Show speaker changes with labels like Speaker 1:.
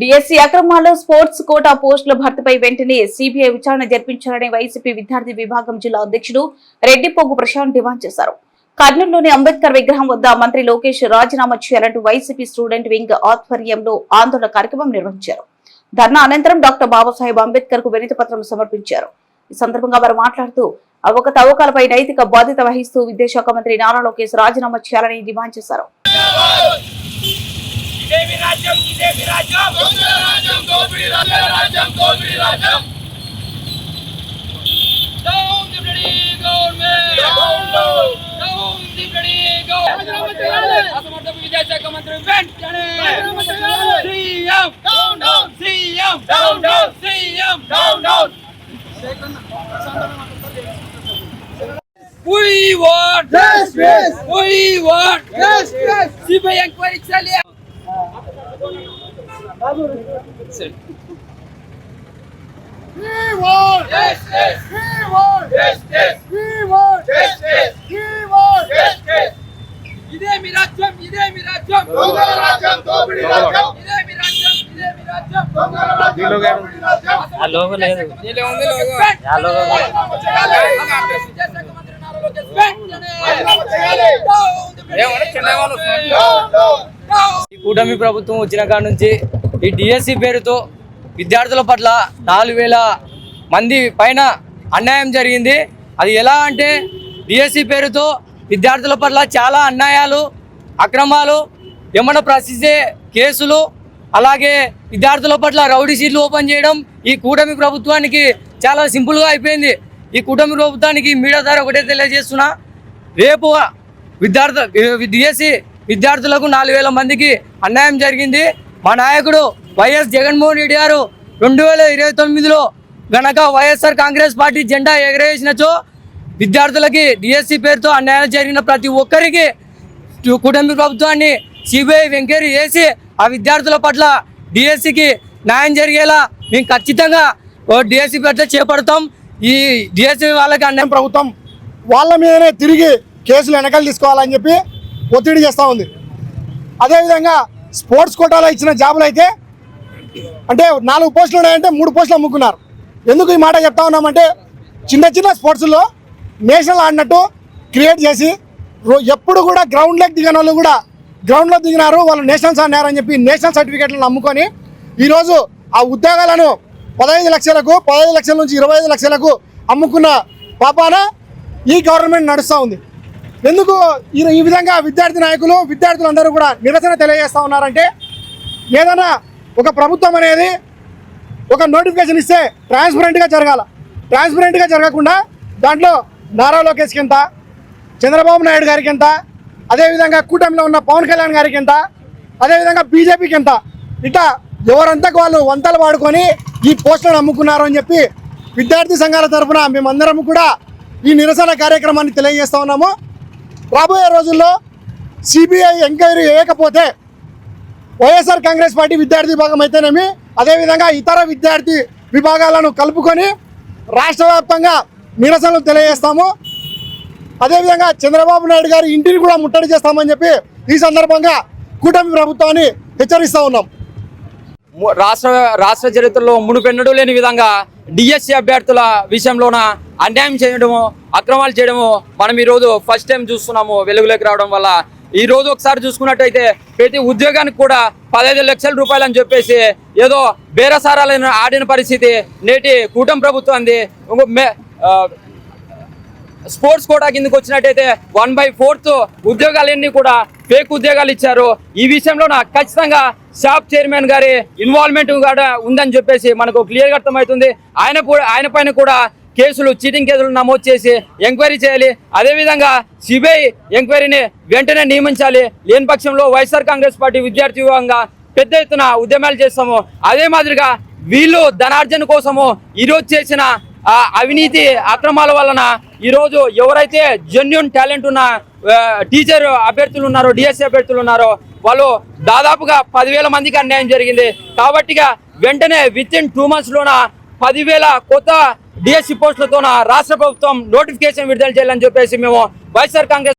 Speaker 1: DSC అక్రమాల్లో sports quota పోస్టుల భర్తీపై వెంటనే CBI విచారణ జరిపించాలని వైసీపీ విద్యార్థి విభాగం జిల్లా అధ్యక్షుడు రెడ్డిపోగు ప్రశాంత్ డిమాండ్ చేశారు. కర్నూలులోని అంబేద్కర్ విగ్రహం వద్ద మంత్రి లోకేష్ రాజీనామా చేయాలంటూ వైసీపీ స్టూడెంట్ వింగ్ ఆధ్వర్యంలో ఆందోళన కార్యక్రమం నిర్వహించారు. ధర్నా అనంతరం డాక్టర్ బాబాసాహెబ్ అంబేద్కర్ కు వినతి పత్రం సమర్పించారు. ఈ సందర్భంగా వారు మాట్లాడుతూ అవకతవకలపై నైతిక బాధ్యత వహిస్తూ విద్యాశాఖ మంత్రి నారా లోకేష్ రాజీనామా చేయాలని డిమాండ్ చేశారు.
Speaker 2: We want justice. We want justice. CBI inquiry चलिए.
Speaker 3: We want
Speaker 2: Justice.
Speaker 3: We want
Speaker 2: Justice.
Speaker 3: We want
Speaker 2: Justice.
Speaker 3: We want
Speaker 2: Justice. ఇదే మీ రాజ్యం, ఇదే మీ రాజ్యం.
Speaker 3: దొంగల రాజ్యం, దోపిడీ రాజ్యం.
Speaker 2: ఇదే మీ రాజ్యం, ఇదే మీ రాజ్యం.
Speaker 3: దొంగల రాజ్యం, దోపిడీ రాజ్యం.
Speaker 4: ఆ లోగో లేదు.
Speaker 2: దీనిలో ఉంది లోగో.
Speaker 4: ఆ లోగో
Speaker 3: చేయాలి.
Speaker 4: ఈ కూటమి ప్రభుత్వం వచ్చిన కాడ నుంచి ఈ డిఎస్సి పేరుతో విద్యార్థుల పట్ల 4000 మంది పైన అన్యాయం జరిగింది. అది ఎలా అంటే డిఎస్సి పేరుతో విద్యార్థుల పట్ల చాలా అన్యాయాలు, అక్రమాలు, ఏమన్నా ప్రశ్నించే కేసులు, అలాగే విద్యార్థుల పట్ల రౌడీ షీట్లు ఓపెన్ చేయడం ఈ కూటమి ప్రభుత్వానికి చాలా సింపుల్గా అయిపోయింది. ఈ కూటమి ప్రభుత్వానికి మీడియా ద్వారా ఒకటే తెలియజేస్తున్నా, రేపు డిఎస్సి విద్యార్థులకు 4000 మందికి అన్యాయం జరిగింది. మా నాయకుడు వైఎస్ జగన్మోహన్ రెడ్డి గారు 2029లో గనక వైఎస్ఆర్ కాంగ్రెస్ పార్టీ జెండా ఎగరేసినచో విద్యార్థులకి డిఎస్సి పేరుతో అన్యాయం జరిగిన ప్రతి ఒక్కరికి కూటమి ప్రభుత్వాన్ని సిబిఐ ఎంక్వైరీ చేసి ఆ విద్యార్థుల పట్ల డిఎస్సికి న్యాయం జరిగేలా మేము ఖచ్చితంగా డిఎస్సి పేరుతో చేపడతాం. ఈ డిఎస్సి వాళ్ళకి అన్యాయం
Speaker 3: ప్రభుత్వం వాళ్ళ మీదనే తిరిగి కేసులు వెనకాల తీసుకోవాలని చెప్పి ఒత్తిడి చేస్తూ ఉంది. అదేవిధంగా స్పోర్ట్స్ కోటాలో ఇచ్చిన జాబులు అయితే అంటే 4 పోస్టులు ఉన్నాయంటే 3 పోస్టులు అమ్ముకున్నారు. ఎందుకు ఈ మాట చెప్తా ఉన్నామంటే చిన్న చిన్న స్పోర్ట్స్లో నేషనల్ ఆడినట్టు క్రియేట్ చేసి ఎప్పుడు కూడా గ్రౌండ్లోకి దిగిన వాళ్ళు కూడా గ్రౌండ్లో దిగినారు, వాళ్ళు నేషనల్స్ ఆడినారని చెప్పి నేషనల్ సర్టిఫికేట్లను అమ్ముకొని ఈరోజు ఆ ఉద్యోగాలను 15 లక్షలకు 15 లక్షల నుంచి 25 లక్షలకు అమ్ముకున్న పాపాన ఈ గవర్నమెంట్ నడుస్తూ ఉంది. ఎందుకు ఈ విధంగా విద్యార్థి నాయకులు విద్యార్థులందరూ కూడా నిరసన తెలియజేస్తూ ఉన్నారంటే ఏదైనా ఒక ప్రభుత్వం అనేది ఒక నోటిఫికేషన్ ఇస్తే ట్రాన్స్పరెంట్గా జరగాల. ట్రాన్స్పరెంట్గా జరగకుండా దాంట్లో నారా లోకేష్కి ఎంత, చంద్రబాబు నాయుడు గారికి ఎంత, అదేవిధంగా కూటమిలో ఉన్న పవన్ కళ్యాణ్ గారికి ఎంత, అదేవిధంగా బీజేపీకి ఎంత, ఇట్లా ఎవరంతకు వాళ్ళు వంతలు వాడుకొని ఈ పోస్టులను అమ్ముకున్నారు అని చెప్పి విద్యార్థి సంఘాల తరఫున మేమందరం కూడా ఈ నిరసన కార్యక్రమాన్ని తెలియజేస్తూ ఉన్నాము. రాబోయే రోజుల్లో సిబిఐ ఎంక్వైరీ చేయకపోతే వైఎస్ఆర్ కాంగ్రెస్ పార్టీ విద్యార్థి విభాగం అయితేనేమి, అదేవిధంగా ఇతర విద్యార్థి విభాగాలను కలుపుకొని రాష్ట్ర వ్యాప్తంగా నిరసనలు తెలియజేస్తాము. అదేవిధంగా చంద్రబాబు నాయుడు గారి ఇంటిని కూడా ముట్టడి చేస్తామని చెప్పి ఈ సందర్భంగా కూటమి ప్రభుత్వాన్ని హెచ్చరిస్తూ ఉన్నాం.
Speaker 5: రాష్ట్ర చరిత్రలో మునుపెన్నడూ లేని విధంగా డిఎస్సి అభ్యర్థుల విషయంలోన అన్యాయం చేయడము, అక్రమాలు చేయడము మనం ఈరోజు ఫస్ట్ టైం చూస్తున్నాము వెలుగులోకి రావడం వల్ల. ఈ రోజు ఒకసారి చూసుకున్నట్టయితే ప్రతి ఉద్యోగానికి కూడా 15 లక్షల రూపాయలు అని చెప్పేసి ఏదో బేరసారాలను ఆడిన పరిస్థితి నేటి కూటమి ప్రభుత్వంది. స్పోర్ట్స్ కోటా కిందకు వచ్చినట్టయితే 1/4 ఉద్యోగాలన్నీ కూడా ఫేక్ ఉద్యోగాలు ఇచ్చారు. ఈ విషయంలో ఖచ్చితంగా షాప్ చైర్మన్ గారి ఇన్వాల్వ్మెంట్ కూడా ఉందని చెప్పేసి మనకు క్లియర్గా అర్థమవుతుంది. ఆయన పైన కూడా కేసులు, చీటింగ్ కేసులు నమోదు చేసి ఎంక్వైరీ చేయాలి. అదేవిధంగా సిబిఐ ఎంక్వైరీని వెంటనే నియమించాలి. లేని పక్షంలో వైఎస్ఆర్ కాంగ్రెస్ పార్టీ విద్యార్థి విభాగంగా పెద్ద ఎత్తున ఉద్యమాలు చేస్తాము. అదే మాదిరిగా వీళ్ళు ధనార్జన కోసము ఈరోజు చేసిన అవినీతి అక్రమాల వలన ఈరోజు ఎవరైతే జెన్యూన్ టాలెంట్ ఉన్న టీచర్ అభ్యర్థులు ఉన్నారో, డిఎస్సి అభ్యర్థులు ఉన్నారో వాళ్ళు దాదాపుగా 10,000 మందికి అన్యాయం జరిగింది. కాబట్టిగా వెంటనే విత్ ఇన్ 2 monthsలోన 10,000 కొత్త డిఎస్సి పోస్టులతో రాష్ట్ర ప్రభుత్వం నోటిఫికేషన్ విడుదల చేయాలని చెప్పేసి మేము వైఎస్ఆర్ కాంగ్రెస్